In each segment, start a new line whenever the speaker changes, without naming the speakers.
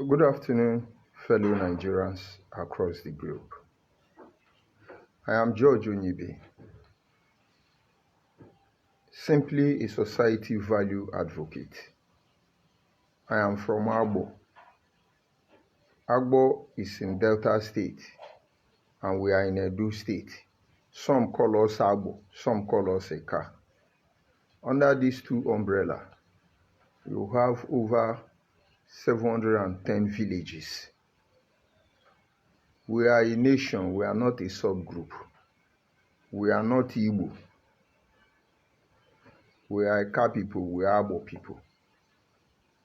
Good afternoon, fellow Nigerians across the globe. I am George Onyibe, simply a society value advocate. I am from Agbo. Agbo is in Delta State, and we are in Edo State. Some call us Agbo, some call us Eka. Under these two umbrellas, you have over 710 villages. We are a nation, we are not a subgroup. We are not Igbo. We are Eka people, we are Agbo people.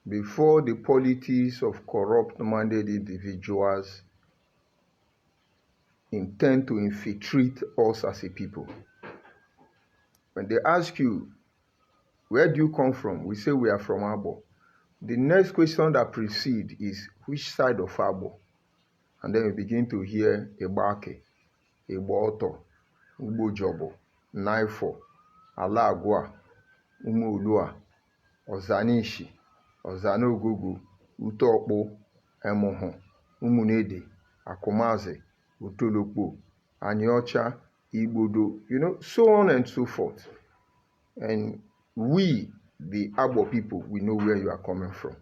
Before the politics of corrupt-minded individuals intend to infiltrate us as a people. When they ask you, where do you come from? We say we are from Agbo. The next question that precedes is, which side of Agbo? And then we begin to hear Egbake, Egboto, Ugbojobo, Naifo, Alagwa, Umuolua, Ozanishi, Ozanogugu, Utokpo, Emoho, Umunede, Akumaze, Utolokpo, Anyocha, Igbodo, so on and so forth. And we, the Agbo people, we know where you are coming from.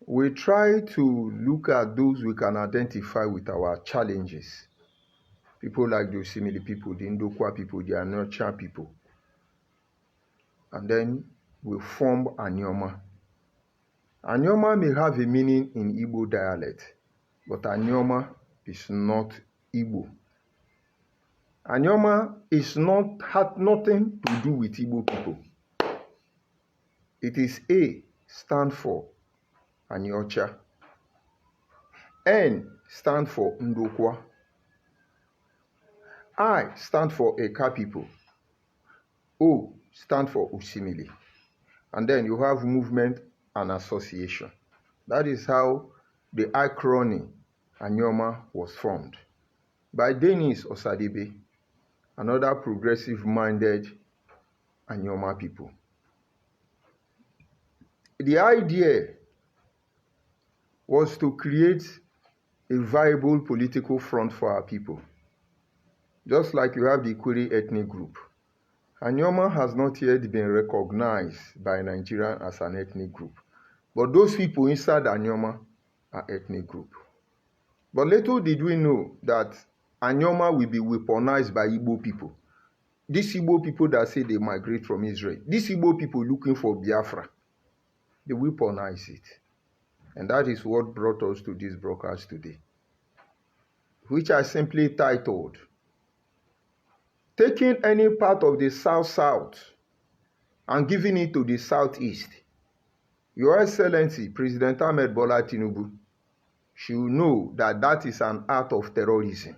We try to look at those we can identify with our challenges. People like the Osimili people, the Ndokwa people, the Anyocha people. And then we form Anyoma. Anyoma may have a meaning in Igbo dialect, but Anyoma is not Igbo. Anyoma had nothing to do with Igbo people. It is A stand for Anyocha. N stand for Ndokwa. I stand for Eka people. O stand for Osimili. And then you have movement and association. That is how the acronym Anyoma was formed by Dennis Osadebe, another progressive-minded Anyoma people. The idea was to create a viable political front for our people. Just like you have the Ikwere ethnic group. Anyoma has not yet been recognized by Nigeria as an ethnic group. But those people inside Anyoma are ethnic group. But little did we know that Anyoma will be weaponized by Igbo people. These Igbo people that say they migrate from Israel. These Igbo people looking for Biafra. They weaponize it. And that is what brought us to this broadcast today, which I simply titled, Taking any part of the South-South and giving it to the Southeast. Your Excellency, President Ahmed Bola Tinubu, should know that that is an act of terrorism.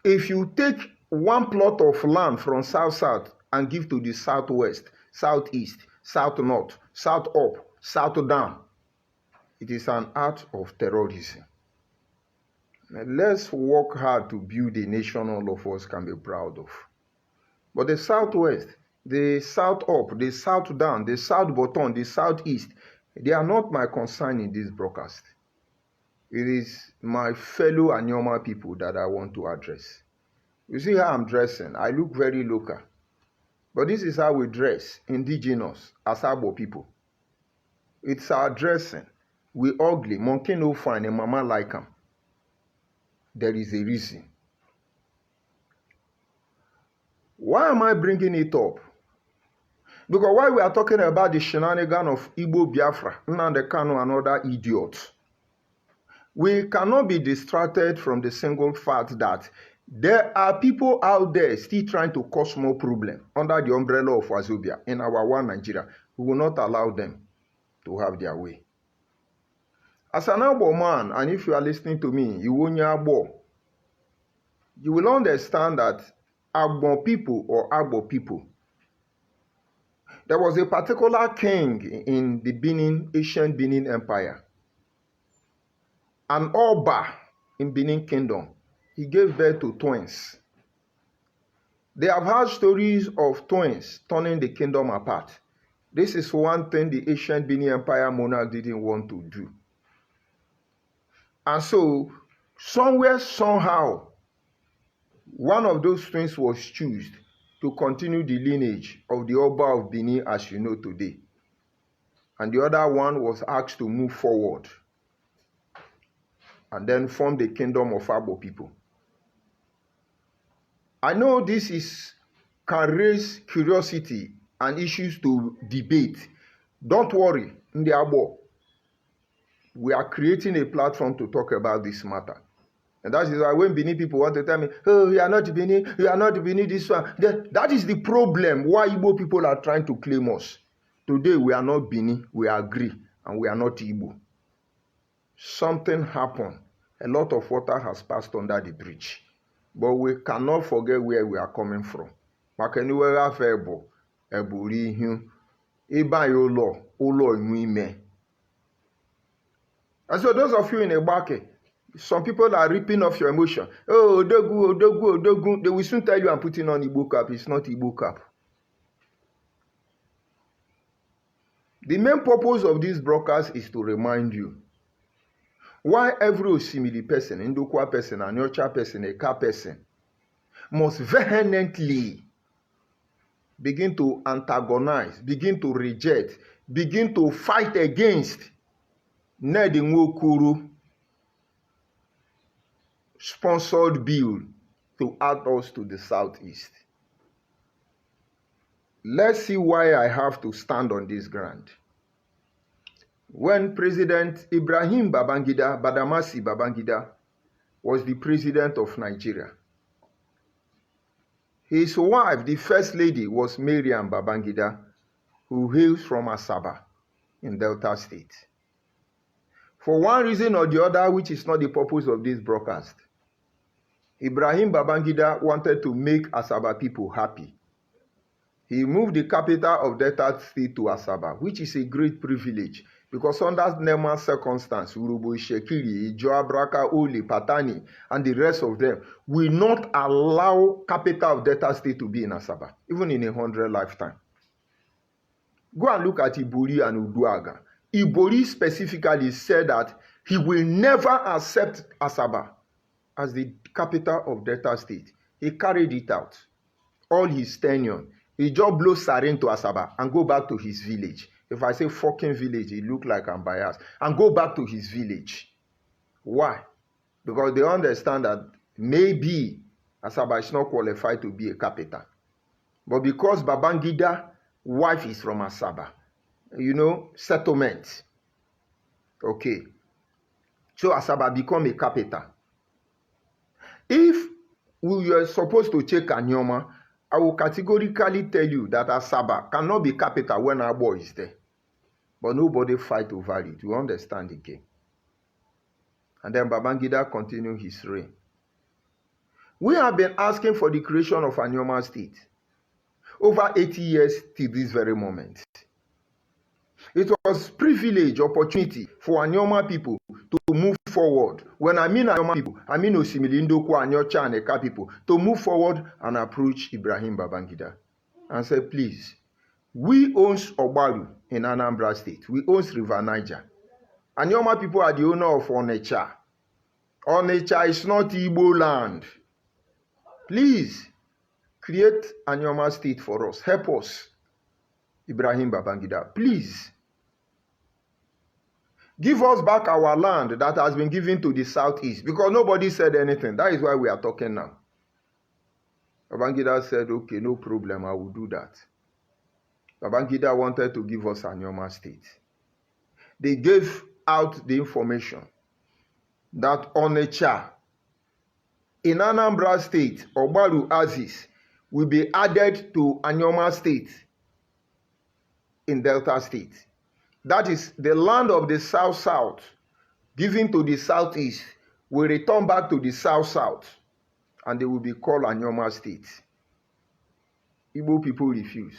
If you take one plot of land from South-South and give to the Southwest, Southeast, South-North, South-Up, South-Down, it is an act of terrorism. Let's work hard to build a nation all of us can be proud of. But the Southwest, the South-Up, the South-Down, the South-Bottom, the Southeast, they are not my concern in this broadcast. It is my fellow Anyoma people that I want to address. You see how I'm dressing? I look very local. But this is how we dress, indigenous, as Agbo people. It's our dressing. We ugly, monkey no fine, and mama like them. There is a reason. Why am I bringing it up? Because while we are talking about the shenanigan of Igbo Biafra, Nnamdi Kanu and other idiots, we cannot be distracted from the single fact that there are people out there still trying to cause more problem under the umbrella of Wazobia in our one Nigeria. We will not allow them to have their way. As an Agbo man, and if you are listening to me, you will understand that Agbo people or Agbo people, there was a particular king in the ancient Benin Empire, an Oba in Benin Kingdom. He gave birth to twins. They have heard stories of twins turning the kingdom apart. This is one thing the ancient Benin Empire monarch didn't want to do. And so, somewhere, somehow, one of those things was chosen to continue the lineage of the Oba of Benin as you know today. And the other one was asked to move forward and then form the kingdom of Abo people. I know this can raise curiosity and issues to debate. Don't worry, in the Abo, we are creating a platform to talk about this matter. And that is why when Benin people want to tell me, oh, you are not Benin, you are not Benin, this one. That is the problem why Igbo people are trying to claim us. Today, we are not Benin, we agree, and we are not Igbo. Something happened. A lot of water has passed under the bridge. But we cannot forget where we are coming from. Makeniwera febo, eburi hu, iba yolo, ulo imuime. And so those of you in Ebake, some people are ripping off your emotion. Oh, Odogu, Odogu, Odogu. They will soon tell you I'm putting on Igbo cap. It's not Igbo cap. The main purpose of these broadcasts is to remind you why every Osimili person, Ndokwa person, Anyocha person, Eka person must vehemently begin to antagonize, begin to reject, begin to fight against Nedi Nwokuru sponsored bill to add us to the southeast. Let's see why I have to stand on this ground. When President Ibrahim Babangida, Badamasi Babangida, was the president of Nigeria, his wife, the first lady, was Mariam Babangida, who hails from Asaba in Delta State. For one reason or the other, which is not the purpose of this broadcast, Ibrahim Babangida wanted to make Asaba people happy. He moved the capital of Delta State to Asaba, which is a great privilege because under normal circumstances, Urubu, Shekiri, Joabraka, Oli, Patani, and the rest of them will not allow capital of Delta State to be in Asaba, even in 100 lifetime. Go and look at Ibori and Uduaga. Ibori specifically said that he will never accept Asaba as the capital of Delta State. He carried it out. All his tenure. He just blow sarin to Asaba and go back to his village. If I say fucking village, it look like I'm biased. And go back to his village. Why? Because they understand that maybe Asaba is not qualified to be a capital. But because Babangida wife is from Asaba, you know, settlement. Okay. So Asaba become a capital. If we were supposed to check Anyoma, I will categorically tell you that Asaba cannot be capital when our boy is there. But nobody fight over it. You understand the game. And then Babangida continued his reign. We have been asking for the creation of Anyoma State over 80 years till this very moment. It was privilege, opportunity for Anyoma people to move forward. When I mean Anyoma people, I mean Osimili, Ndokwa, Anyocha, and Eka people to move forward and approach Ibrahim Babangida and say, please, we own Ogbaru in Anambra State. We own River Niger. Anyoma people are the owner of Onitsha. Onitsha is not Igbo land. Please, create Anyoma State for us. Help us, Ibrahim Babangida. Please. Give us back our land that has been given to the southeast because nobody said anything. That is why we are talking now. Babangida said, okay, no problem, I will do that. Babangida wanted to give us Anyoma State. They gave out the information that Onitsha in Anambra State, Ogbaru Aziz, will be added to Anyoma State in Delta State. That is the land of the South-South given to the Southeast will return back to the South-South and they will be called Anyoma State. Igbo people refuse.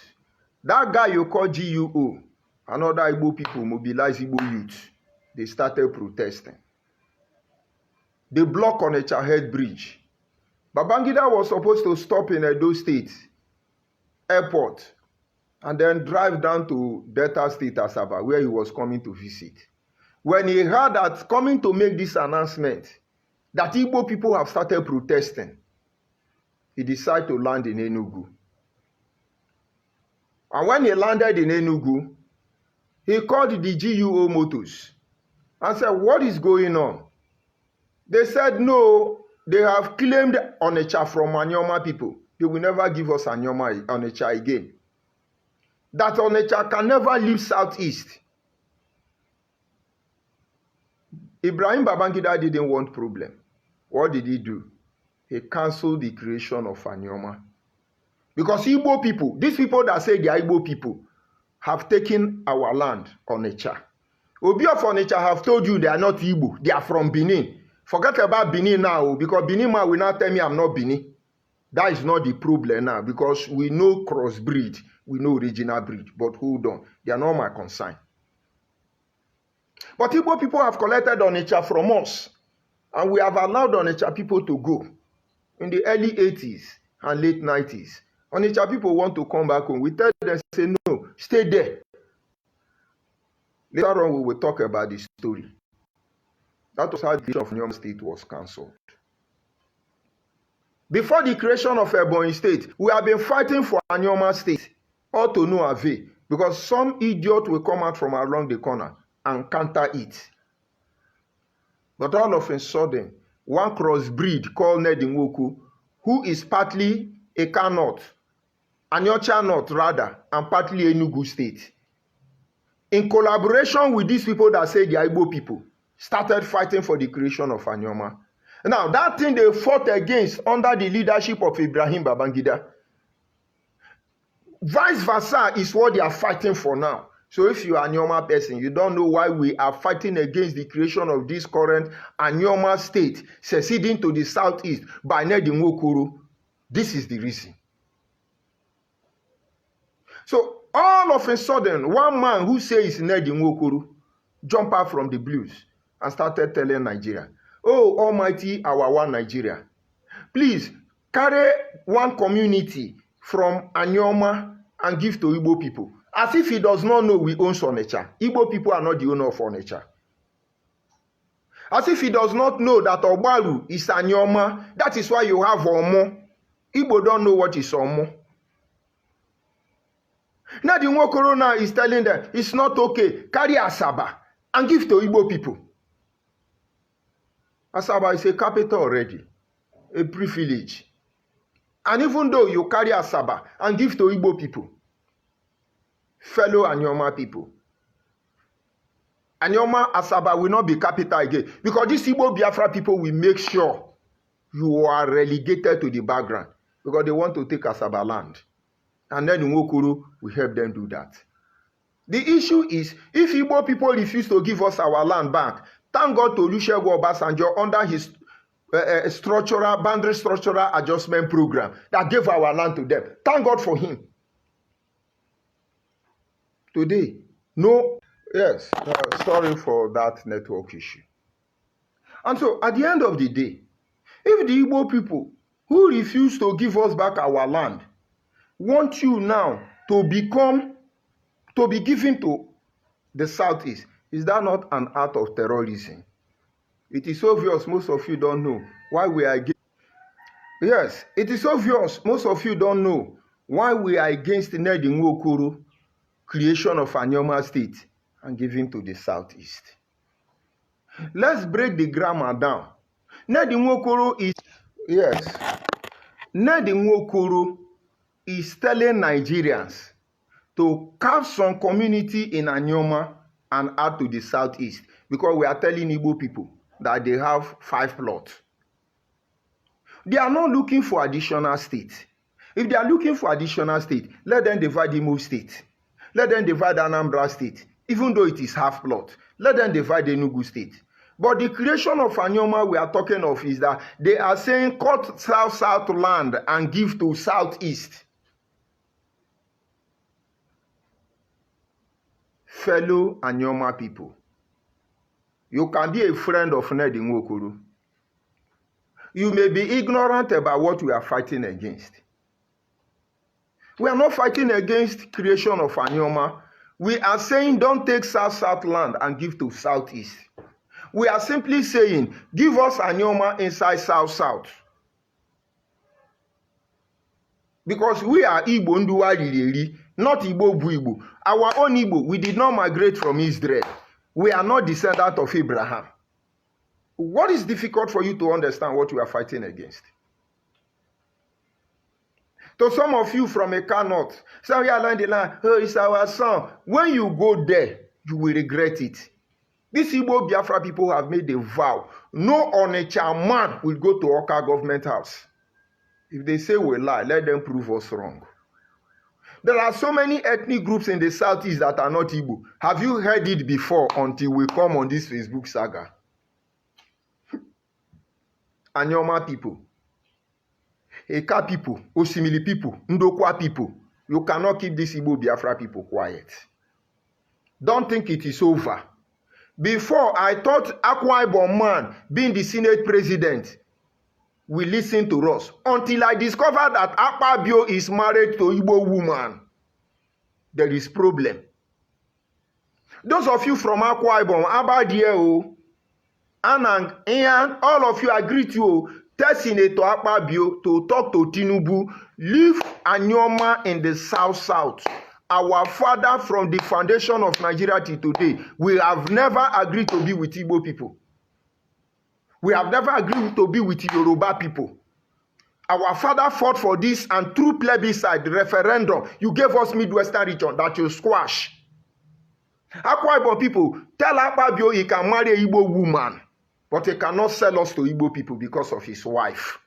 That guy you call GUO, another Igbo people mobilize Igbo youth. They started protesting. They blocked Onitsha Head Bridge. Babangida was supposed to stop in Edo State Airport and then drive down to Delta State, Asaba, where he was coming to visit. When he heard that coming to make this announcement, that Igbo people have started protesting, he decided to land in Enugu. And when he landed in Enugu, he called the GUO Motors and said, what is going on? They said, no, they have claimed Onitsha from Anyoma people. They will never give us Onitsha again. That Onitsha can never leave Southeast. Ibrahim Babangida didn't want problem. What did he do? He cancelled the creation of Anyoma. Because Igbo people, these people that say they are Igbo people, have taken our land, Onitsha. Obi of Onitsha have told you they are not Igbo. They are from Benin. Forget about Benin now, because Benin man will not tell me I'm not Benin. That is not the problem now, because we know crossbreed, we know original breed. But hold on, they are not my concern. But Igbo people have collected Onitsha from us, and we have allowed Onitsha people to go in the early 80s and late 90s. Onitsha people want to come back home. We tell them, say, no, stay there. Later on, we will talk about the story. That was how the creation of Anyoma State was cancelled. Before the creation of Ebonyi State, we have been fighting for Anyoma State, all to no avail, because some idiot will come out from around the corner and counter it. But all of a sudden, one crossbreed called Nedinwoku, who is partly Eka North, Anyocha North rather, and partly Enugu State, in collaboration with these people that say they are Igbo people, started fighting for the creation of Anyoma. Now, that thing they fought against under the leadership of Ibrahim Babangida, vice versa is what they are fighting for now. So if you are a Anyoma person, you don't know why we are fighting against the creation of this current Anyoma State seceding to the southeast by Nedinwokuru. This is the reason. So all of a sudden, one man who says Nedinwokuru jumped out from the blues and started telling Nigeria, oh, almighty our one Nigeria, please carry one community from Anyoma and give to Igbo people. As if he does not know we own Onitsha. Igbo people are not the owner of Onitsha. As if he does not know that Ogbalu is Anyoma. That is why you have Omo. Igbo don't know what is Omo. Now the Nwokorona is telling them it's not okay. Carry Asaba and give to Igbo people. Asaba is a capital already, a privilege. And even though you carry Asaba and give to Igbo people, fellow Anyoma people, Anyoma Asaba will not be capital again, because these Igbo Biafra people will make sure you are relegated to the background, because they want to take Asaba land. And then Nwokuru will help them do that. The issue is, if Igbo people refuse to give us our land back, thank God to Olusegun Obasanjo under his boundary structural adjustment program that gave our land to them. Thank God for him. Today, no, yes, sorry for that network issue. And so, at the end of the day, if the Igbo people who refuse to give us back our land want you now to be given to the Southeast, is that not an act of terrorism? It is obvious most of you don't know why we are against. Yes, it is obvious most of you don't know why we are against Nedinwokuru creation of Anyoma State and giving to the Southeast. Let's break the grammar down. Nedinwokuru is, yes, Nedinwokuru is telling Nigerians to carve some community in Anyoma and add to the Southeast, because we are telling Igbo people that they have 5 plots. They are not looking for additional states. If they are looking for additional state, let them divide Imo State. Let them divide Anambra State, even though it is half plot. Let them divide Enugu State. But the creation of Anyoma we are talking of is that they are saying cut south land and give to southeast. Fellow Anyoma people, you can be a friend of Nedinwokuru. You may be ignorant about what we are fighting against. We are not fighting against creation of Anioma. We are saying don't take South land and give to Southeast. We are simply saying give us Anioma inside South. Because we are Igbo Nduwa Lili, not Igbo Bu Igbo. Our own Igbo, we did not migrate from Israel. We are not descendants of Abraham. What is difficult for you to understand what we are fighting against? To some of you from Eka North, say we are the land, oh, it's our son. When you go there, you will regret it. These Igbo Biafra people have made a vow. No Onitsha man will go to Oka government house. If they say we lie, let them prove us wrong. There are so many ethnic groups in the Southeast that are not Igbo. Have you heard it before until we come on this Facebook saga? Anyoma people, Eka people, Osimili people, Ndokwa people. You cannot keep these Igbo Biafra people quiet. Don't think it is over. Before, I thought Akwa Ibom man being the Senate president will listen to us until I discovered that Akpabio is married to Igbo woman. There is problem. Those of you from Akwa Ibom, Abadie, Anang, Ian, all of you agree to tell Senator Akpabio to talk to Tinubu, leave Anyoma in the South. Our father from the foundation of Nigeria till today, we have never agreed to be with Igbo people. We have never agreed to be with Yoruba people. Our father fought for this, and through plebiscite, referendum, you gave us Midwestern region that you squash. Akwa Ibom people, tell Akpabio he can marry an Igbo woman, but he cannot sell us to Igbo people because of his wife.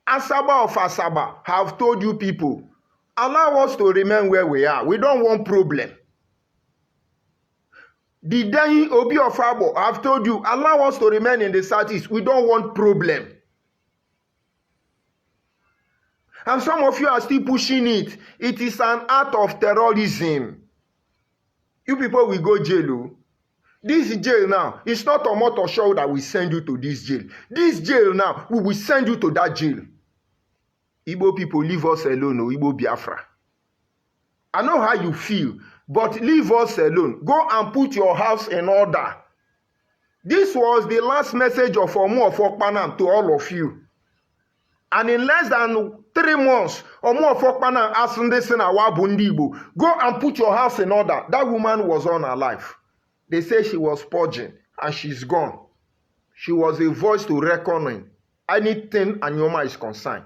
Asaba of Asaba have told you people, allow us to remain where we are. We don't want problem. The Deni Obi of Abo have told you, allow us to remain in the Southeast. We don't want problem. And some of you are still pushing it. It is an act of terrorism. You people will go jail. This jail now, it's not a motor show that we send you to this jail. This jail now, we will send you to that jail. Igbo people, leave us alone, Igbo Biafra. I know how you feel. But leave us alone. Go and put your house in order. This was the last message of Omo of Okpanam to all of you. And in less than 3 months, Omo of Okpanam asked Igbo, go and put your house in order. That woman was unalive. They say she was purging and she's gone. She was a voice to reckon in anything Anyoma is concerned.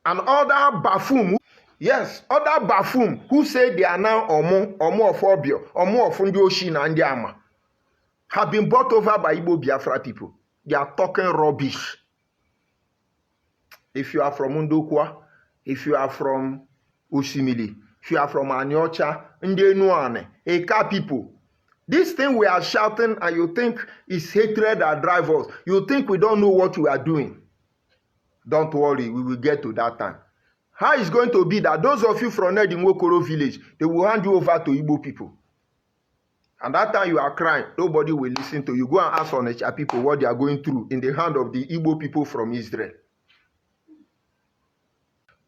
And other buffoon. Yes, other buffoon who say they are now Omo of Obio, Omo of Ndioshi and Ndiama, have been bought over by Igbo Biafra people. They are talking rubbish. If you are from Ndokwa, if you are from Osimili, if you are from Anyocha, Ndenuane, Eka people, this thing we are shouting and you think is hatred that drives us. You think we don't know what we are doing. Don't worry, we will get to that time. How is going to be that those of you from Nedimokoro village, they will hand you over to Igbo people. And that time you are crying, nobody will listen to you. Go and ask Onitsha people what they are going through in the hand of the Igbo people from Israel.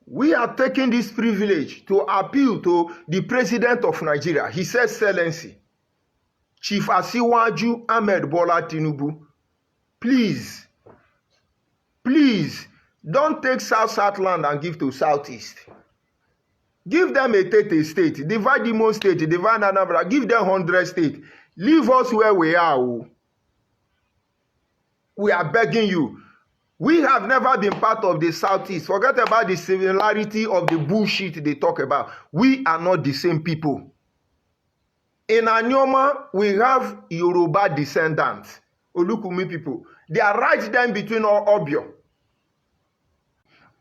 We are taking this privilege to appeal to the president of Nigeria, His Excellency, Chief Asiwaju Ahmed Bola Tinubu. Please, don't take South land and give to Southeast. Give them a Tete state. Divide Imo state. Divide Anambra. Give them 100 states. Leave us where we are. We are begging you. We have never been part of the Southeast. Forget about the similarity of the bullshit they talk about. We are not the same people. In Anyoma, we have Yoruba descendants. Olukumi people. They are right there between Obio.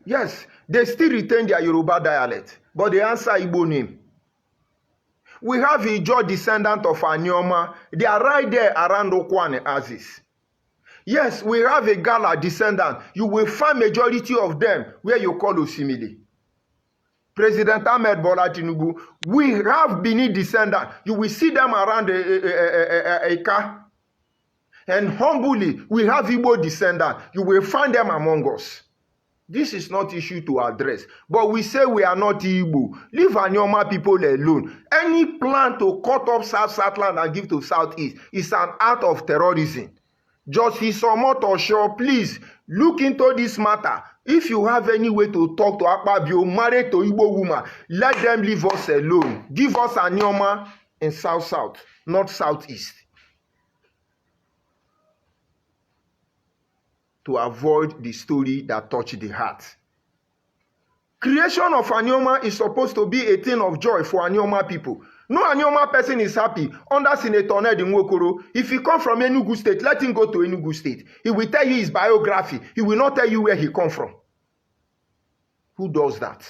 Yes, they still retain their Yoruba dialect, but they answer Igbo name. We have Ijo descendant of Anyoma. They are right there around Okwane Aziz. Yes, we have a Gala descendant. You will find majority of them where you call Osimili. President Ahmed Bola Tinubu, we have Bini descendant. You will see them around Eka. And humbly, we have Igbo descendant. You will find them among us. This is not issue to address. But we say we are not Igbo. Leave Anioma people alone. Any plan to cut off Southland and give to Southeast is an act of terrorism. Justice Omotosho, please look into this matter. If you have any way to talk to Akpabio, married to Igbo woman, let them leave us alone. Give us Anioma in South-South, not Southeast. To avoid the story that touched the heart. Creation of Anioma is supposed to be a thing of joy for Anioma people. No Anioma person is happy under Senator Ned Nwokoro. If he come from Enugu State, let him go to Enugu State. He will tell you his biography. He will not tell you where he come from. Who does that?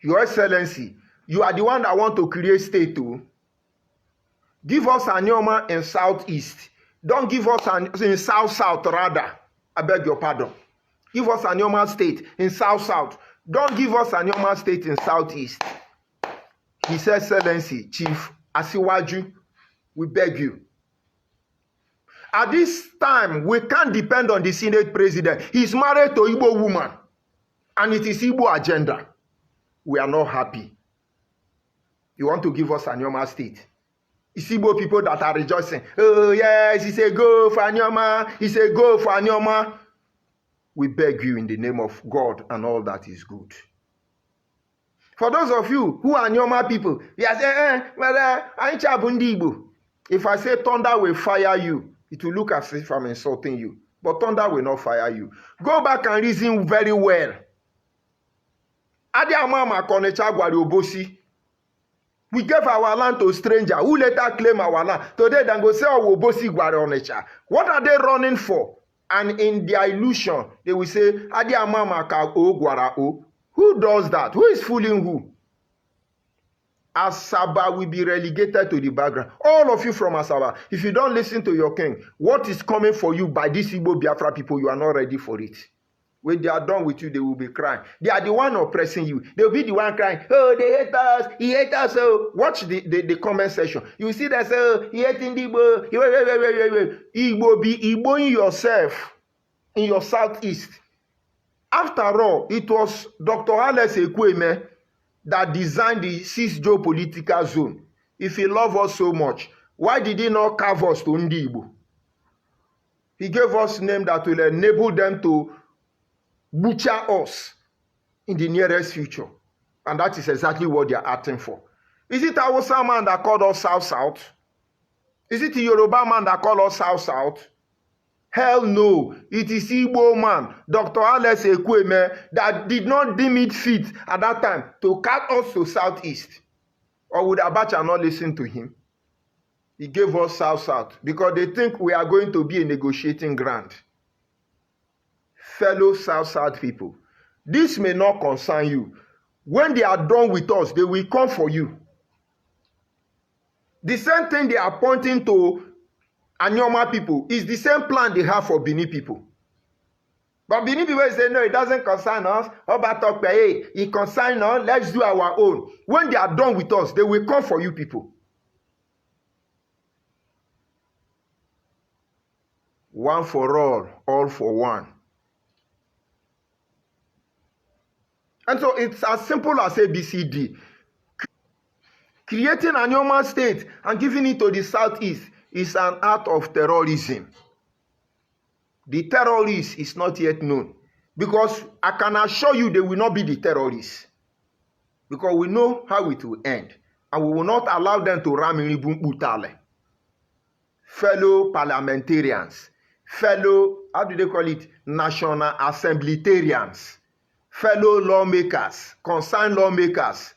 Your Excellency, you are the one that want to create state too. Give us Anioma in Southeast. Don't give us in South-South rather. I beg your pardon. Give us Anioma State in South-South. Don't give us Anioma State in Southeast. His Excellency, Chief Asiwaju, we beg you. At this time, we can't depend on the Senate President. He's married to Igbo woman. And it is Igbo agenda. We are not happy. You want to give us Anioma State? It's Igbo people that are rejoicing. Oh yes, it's a go for Anioma. It's a go for Anioma. We beg you in the name of God and all that is good. For those of you who are Anioma people, you are saying, if I say thunder will fire you, it will look as if I'm insulting you. But thunder will not fire you. Go back and reason very well. Adi Amama Konecha Gwari Obosi. We gave our land to a stranger who later claim our land. Today, they go say, oh, Obosi Gwari Onecha. What are they running for? And in their illusion, they will say, Adi Amama Ka O Gwara O. Who does that? Who is fooling who? Asaba will be relegated to the background. All of you from Asaba, if you don't listen to your king, what is coming for you by these Igbo Biafra people, you are not ready for it. When they are done with you, they will be crying. They are the one oppressing you. They will be the one crying, oh, they hate us, he hates us. Oh. Watch the comment section. You see that, oh, he hating the Igbo. Igbo, be Igboing yourself in your Southeast. After all, it was Dr. Alex Ekweme that designed the 6th geopolitical zone. If he loved us so much, why did he not carve us to Ndi Igbo? He gave us a name that will enable them to butcher us in the nearest future. And that is exactly what they are acting for. Is it a Hausa man that called us South-South? Is it a Yoruba man that called us South-South? Hell no. It is Igbo man, Dr. Alex Ekweme, that did not deem it fit at that time to cut us to Southeast. Or would Abacha not listen to him? He gave us South-South because they think we are going to be a negotiating ground. Fellow South-South people, this may not concern you. When they are done with us, they will come for you. The same thing they are pointing to Anioma people is the same plan they have for Benin people. But Benin people say, no, it doesn't concern us. It concerns us. Let's do our own. When they are done with us, they will come for you people. One for all for one. And so it's as simple as ABCD. Creating an Anioma state and giving it to the Southeast is an act of terrorism. The terrorist is not yet known. Because I can assure you they will not be the terrorists. Because we know how it will end. And we will not allow them to ram in Butale. Fellow parliamentarians. Fellow, how do they call it? National Assemblytarians. Fellow lawmakers. Concerned lawmakers.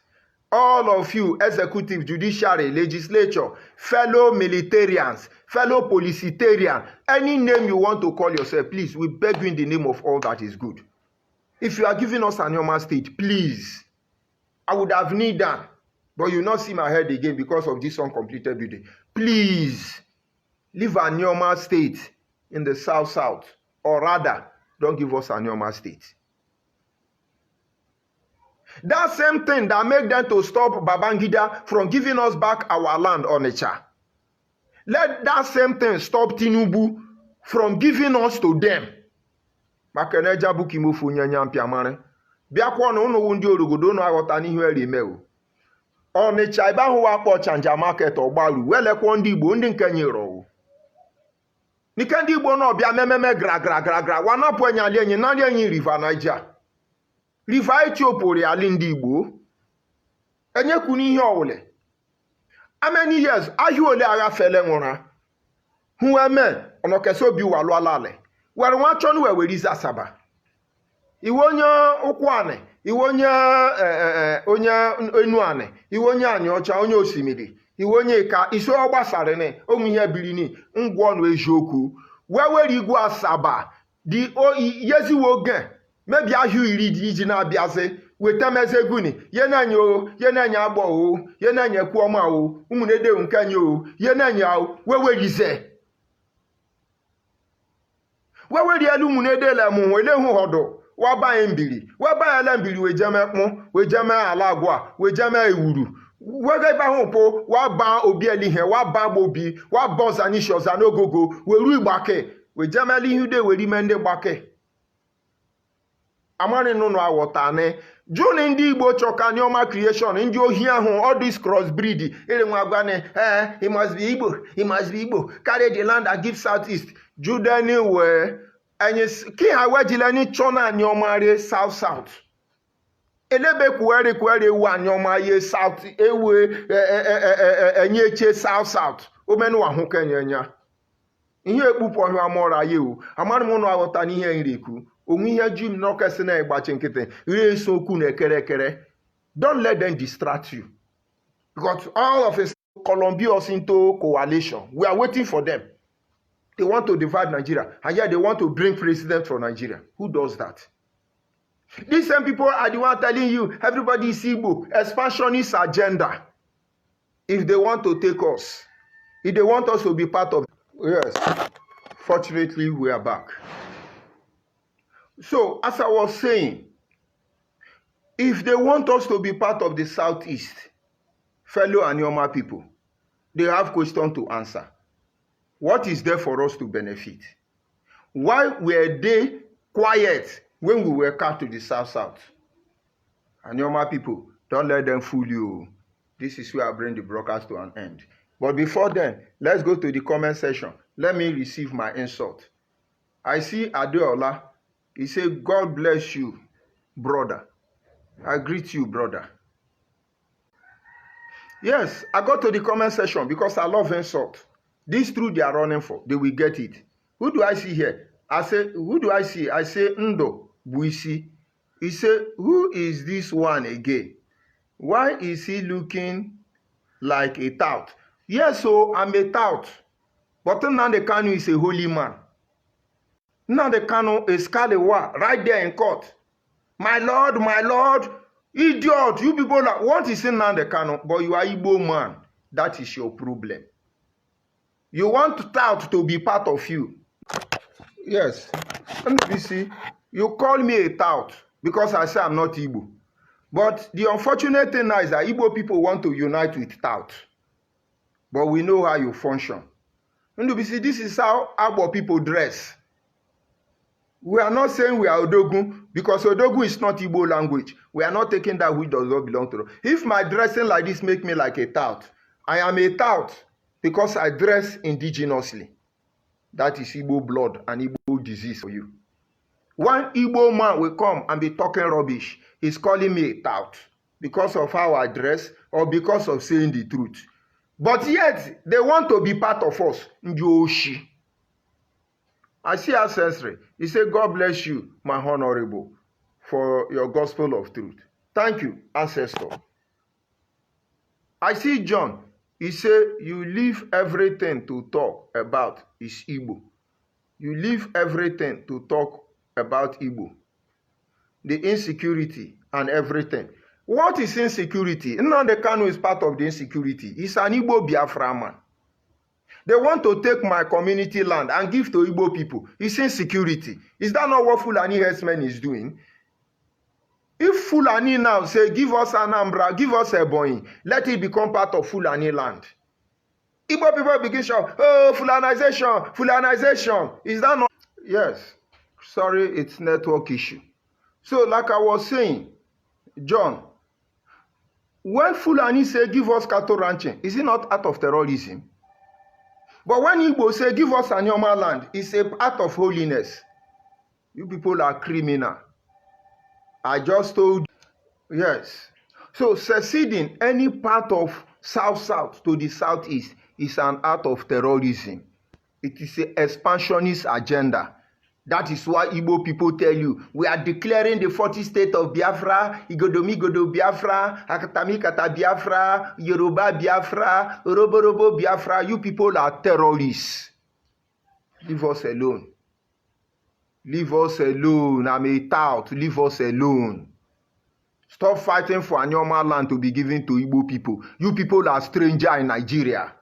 All of you, executive, judiciary, legislature, fellow militarians, fellow policitarian, any name you want to call yourself, please, we beg you in the name of all that is good. If you are giving us an Anioma state, please, I would have need that, but you will not see my head again because of this uncompleted building. Please, leave an Anioma state in the South-South, or rather, don't give us an Anioma state. That same thing that made them to stop Babangida from giving us back our land on Onitsha. Let that same thing stop Tinubu from giving us to them. maka na eja buki mofu nyanya mpiamare bịakwa na ụnụ ndị orogodo ụnụ aghọta n'ihe eri eme o Ọnịcha ebe ahụ wakpo Ọchanja market ọgbaru welekwa ndị Igbo ndị nke nyere ọwụ nike ndị Igbo na ọbịa mememe gra wanapụ enye ali enyi narị enyi river Niger river Ethiopia ali ndị Igbo enyekwu n'ihe ọwụle how many years ahịa ole agha fele nwụra hụ eme ọnọkesa obi walụ alale were nwa chọnụ were izi Asaba iwe onye ụkwụ anị iwe onye enu anị iwe onye anyị ọcha onye osimiri iwe onye ka iso ọ gbasara ni onwe ihe biri ni ngwa ọnụ eziokwu were igwe Asaba dị yeziwe oge mebi ahịa iri dị iji na-abịazi weta mezeguni ye na-enye o ye na-enye agbọ o ye na-enye kwuọma o ụmụnede nke nye o ye na-enye o wewerize weweri elu ụmụnede lemụ ele hụ họdụ wabanye mbiri wabanye mbiri wejeme kpụ wejeme ala agwa wejeme ewuru wege ebe ahụ pụ waba obi elihe waba gbobi waba ọzanishi ọza n'ogogo weru igbake wejemela ihe ude were ime ndị gbake amari nụnụ aghọtani jụni ndị Igbo chọka Neoma creation ndị ohi ahụ all this cross breed ere nwa gwani he must be Igbo carry the land and give southeast judeni wee enyi ki ha wejile ni chọna Neoma re south elebe kwere ewu Neoma ye south ewe enyeche south omenu ahụ kenyenya ihe ekpupu ọhịa amọra ye o amara m ụnụ aghọta n'ihe nriku onwe ihe ji m n'ọkesi na-egbachi nkịtị rie eso okwu na ekere don't let them distract you because all of us Colombia us into coalition we are waiting for them. They want to divide Nigeria and yet they want to bring president from Nigeria. Who does that? These same people are the one telling you everybody is Igbo, expansionist agenda. If they want to take us, if they want us to be part of, yes, fortunately we are back. So as I was saying, if they want us to be part of the Southeast, fellow Neoma people, they have questions to answer. What is there for us to benefit? Why were they quiet when we were cut to the South? Neoma people, don't let them fool you. This is where I bring the broadcast to an end. But before then, let's go to the comment section. Let me receive my insult. I see Adeola. He said, God bless you, brother. I greet you, brother. Yes, I go to the comment section because I love insult. This truth they are running for, they will get it. Who do I see here? I say, who do I see? I say, Ndo Buisi. He said, who is this one again? Why is he looking like a tout? Yes, so I'm a tout. But Nnamdi Kanu is a holy man. Nnamdi Kanu is Kalewa right there in court. My Lord, idiot, you people that want to say Nnamdi Kanu, but you are Igbo man. That is your problem. You want tout to be part of you. Yes. NBC, you call me a tout because I say I'm not Igbo. But the unfortunate thing now is that Igbo people want to unite with tout. But we know how you function. NBC, this is how Igbo people dress. We are not saying we are Odogun because Odogun is not Igbo language. We are not taking that which does not belong to us. If my dressing like this make me like a tout, I am a tout because I dress indigenously. That is Igbo blood and Igbo disease for you. One Igbo man will come and be talking rubbish. He's calling me a tout because of how I dress or because of saying the truth. But yet, they want to be part of us. Njoshi. I see ancestry. He said, God bless you, my honorable, for your gospel of truth. Thank you, ancestor. I see John. He said, you leave everything to talk about is Igbo. You leave everything to talk about Igbo. The insecurity and everything. What is insecurity? Nnamdi Kanu is part of the insecurity. He's an Igbo Biafra man. They want to take my community land and give to Igbo people. It's insecurity. Is that not what Fulani herdsmen is doing? If Fulani now say, give us Anambra, give us Ebonyi, let it become part of Fulani land. Igbo people begin to shout, oh, Fulanization, Fulanization. Is that not? Yes. Sorry, it's network issue. So like I was saying, John, when Fulani say give us cattle ranching, is it not act of terrorism? But when Igbo say give us Anyoma land, it's an act of holiness. You people are criminal. I just told you. Yes. So seceding any part of south-south to the southeast is an act of terrorism. It is an expansionist agenda. That is why Igbo people tell you, we are declaring the 40th state of Biafra, Igodomi Godo Biafra, Akatami Kata Biafra, Yoruba Biafra, Oroborobo Biafra. You people are terrorists. Leave us alone. Leave us alone. I'm a tout. Leave us alone. Stop fighting for Anyoma land to be given to Igbo people. You people are strangers in Nigeria.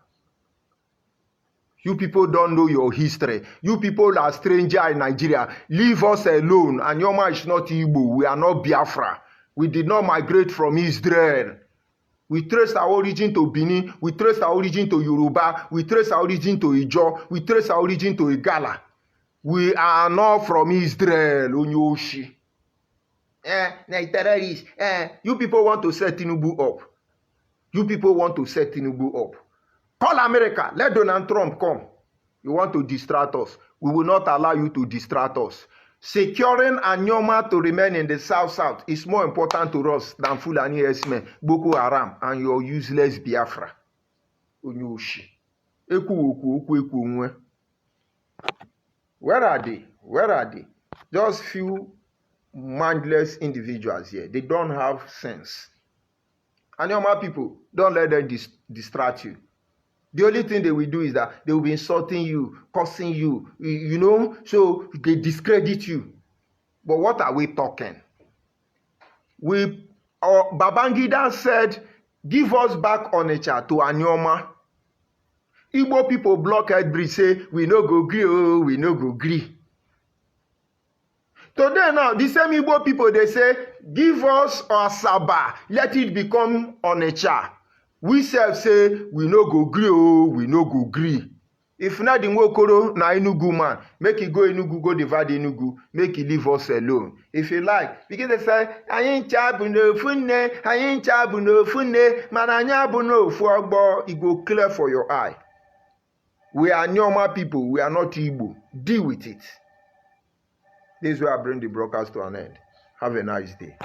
You people don't know your history. You people are strangers in Nigeria. Leave us alone. Anyoma is not Igbo. We are not Biafra. We did not migrate from Israel. We trace our origin to Benin. We trace our origin to Yoruba. We trace our origin to Ijo. We trace our origin to Igala. We are not from Israel, Onyoshi. Terrorists. You people want to set Tinubu up. You people want to set Tinubu up. Call America. Let Donald Trump come. You want to distract us. We will not allow you to distract us. Securing Anyoma to remain in the south-south is more important to us than Fulani herdsmen, Boko Haram, and your useless Biafra. Onyoshi. Where are they? Where are they? Just few mindless individuals here. They don't have sense. Anyoma people, don't let them distract you. The only thing they will do is that they will be insulting you, cursing you, you know, so they discredit you. But what are we talking? Babangida said, give us back Onitsha to Anyoma. Igbo people block Headbridge say, we no go gree, oh, we no go gree. Today now, the same Igbo people, they say, give us Asaba, let it become Onitsha. We say, we no go gree, oh, we no go gree. If not, the Nwokoro na Enugu man, make he go Enugu, go divide Enugu, make he leave us alone. If you like, because they say, I ain't chabu no funne, I ain't chabu no funne, man anyabu no fuagbo, it go clear for your eye. We are Nyoma people, we are not Igbo. Deal with it. This is where I bring the broadcast to an end. Have a nice day.